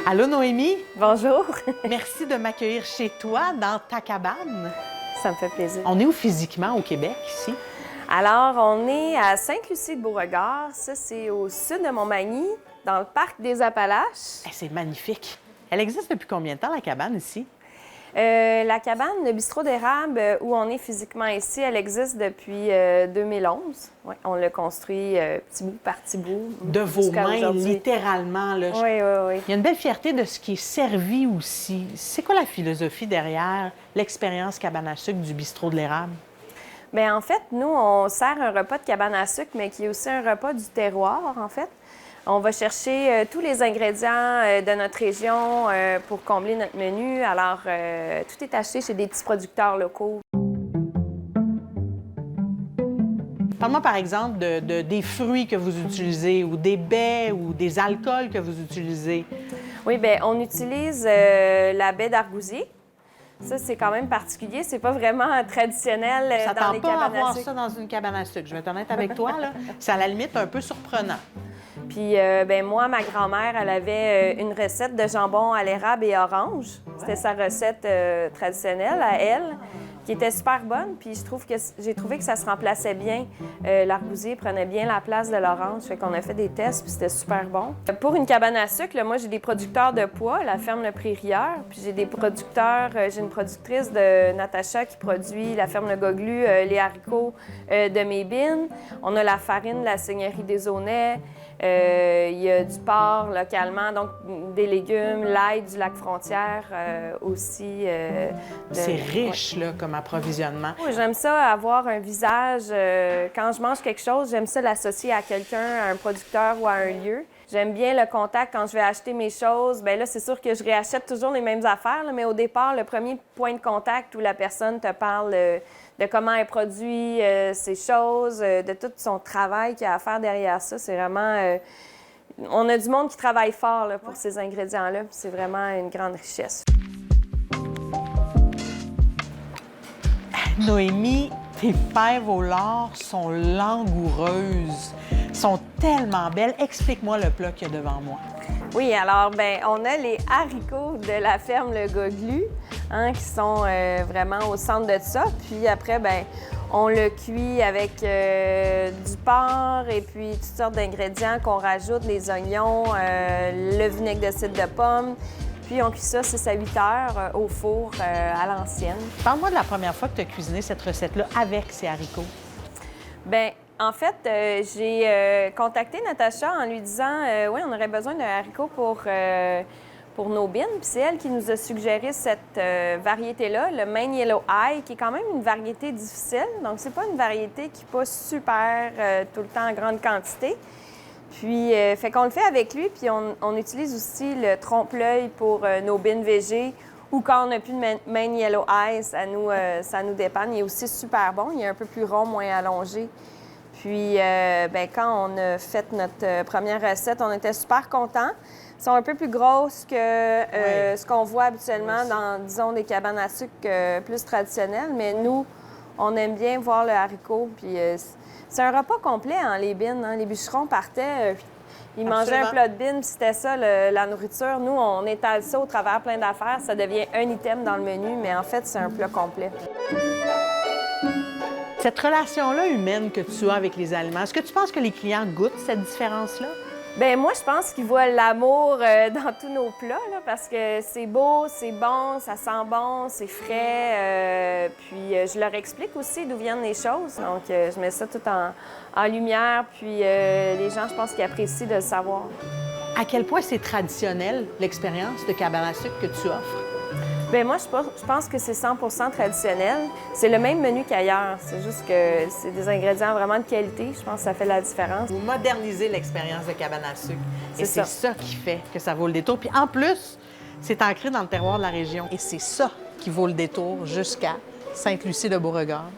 Allô, Noémie? Bonjour. Merci de m'accueillir chez toi, dans ta cabane. Ça me fait plaisir. On est où physiquement au Québec, ici? Alors, on est à Sainte-Lucie-de-Beauregard. Ça, c'est au sud de Montmagny, dans le parc des Appalaches. C'est magnifique. Elle existe depuis combien de temps, la cabane, ici? La cabane, le bistrot d'érable, où on est physiquement ici, elle existe depuis 2011. Ouais, on l'a construit petit bout par petit bout. De vos mains, littéralement. Là. Oui, oui, oui. Il y a une belle fierté de ce qui est servi aussi. C'est quoi la philosophie derrière l'expérience cabane à sucre du bistrot de l'érable? Bien, en fait, nous, on sert un repas de cabane à sucre, mais qui est aussi un repas du terroir, en fait. On va chercher tous les ingrédients de notre région pour combler notre menu. Alors, tout est acheté chez des petits producteurs locaux. Parle-moi, par exemple, des fruits que vous utilisez ou des baies ou des alcools que vous utilisez. Oui, bien, on utilise la baie d'argousier. Ça, c'est quand même particulier. C'est pas vraiment traditionnel dans les cabanes à sucre. Ça pas avoir ça dans une cabane à sucre. Je vais être honnête avec toi, là. C'est à la limite un peu surprenant. Puis, ben moi, ma grand-mère, elle avait une recette de jambon à l'érable et orange. C'était sa recette traditionnelle à elle, qui était super bonne. Puis, j'ai trouvé que ça se remplaçait bien. L'argousier prenait bien la place de l'orange. Fait qu'on a fait des tests, puis c'était super bon. Pour une cabane à sucre, là, moi, j'ai des producteurs de pois, la ferme Le Pré-Rieur. Puis, j'ai des producteurs, j'ai une productrice de Natacha qui produit la ferme Le Goglu, les haricots de Mébine. On a la farine de la Seigneurie des Aunais. Il y a du porc localement, donc des légumes, l'ail du lac Frontière aussi. C'est riche, là, comme approvisionnement. Oui, j'aime ça, avoir un visage. Quand je mange quelque chose, j'aime ça l'associer à quelqu'un, à un producteur ou à un lieu. J'aime bien le contact quand je vais acheter mes choses. Bien là, c'est sûr que je réachète toujours les mêmes affaires, là, mais au départ, le premier point de contact où la personne te parle de comment elle produit ses choses, de tout son travail qu'il y a à faire derrière ça, c'est vraiment... on a du monde qui travaille fort là, pour ces ingrédients-là, puis c'est vraiment une grande richesse. Noémie, tes fèves au lard sont langoureuses, sont tellement belles. Explique-moi le plat qu'il y a devant moi. Oui, alors, bien, on a les haricots de la ferme Le Goglu, hein, qui sont vraiment au centre de ça. Puis après, bien, on le cuit avec du porc et puis toutes sortes d'ingrédients qu'on rajoute, les oignons, le vinaigre de cidre de pomme. Puis on cuit ça 6 à 8 heures au four à l'ancienne. Parle-moi de la première fois que tu as cuisiné cette recette-là avec ces haricots. Bien, en fait, j'ai contacté Natacha en lui disant oui, on aurait besoin d'un haricot pour nos bines. Puis c'est elle qui nous a suggéré cette variété-là, le Maine Yellow Eye, qui est quand même une variété difficile. Donc, c'est pas une variété qui pousse super tout le temps en grande quantité. Puis, fait qu'on le fait avec lui, puis on utilise aussi le trompe-l'œil pour nos bines végés ou quand on n'a plus de Maine Yellow Eye, ça nous dépanne. Il est aussi super bon. Il est un peu plus rond, moins allongé. Puis, bien, quand on a fait notre première recette, on était super contents. Ils sont un peu plus grosses que ce qu'on voit habituellement dans, disons, des cabanes à sucre plus traditionnelles. Mais nous, on aime bien voir le haricot. Puis, c'est un repas complet, hein, les bines. Hein. Les bûcherons partaient, ils mangeaient un plat de bines, puis c'était ça, la nourriture. Nous, on étale ça au travers plein d'affaires. Ça devient un item dans le menu, mais en fait, c'est un plat complet. Cette relation-là humaine que tu as avec les aliments, est-ce que tu penses que les clients goûtent cette différence-là? Bien, moi, je pense qu'ils voient l'amour dans tous nos plats, là, parce que c'est beau, c'est bon, ça sent bon, c'est frais. Puis je leur explique aussi d'où viennent les choses. Donc, je mets ça tout en lumière. Puis les gens, je pense qu'ils apprécient de le savoir. À quel point c'est traditionnel, l'expérience de cabane à sucre que tu offres? Bien, moi, je pense que c'est 100% traditionnel. C'est le même menu qu'ailleurs. C'est juste que c'est des ingrédients vraiment de qualité. Je pense que ça fait la différence. Vous modernisez l'expérience de cabane à sucre. Et C'est ça qui fait que ça vaut le détour. Puis en plus, c'est ancré dans le terroir de la région. Et c'est ça qui vaut le détour jusqu'à Sainte-Lucie-de-Beauregard.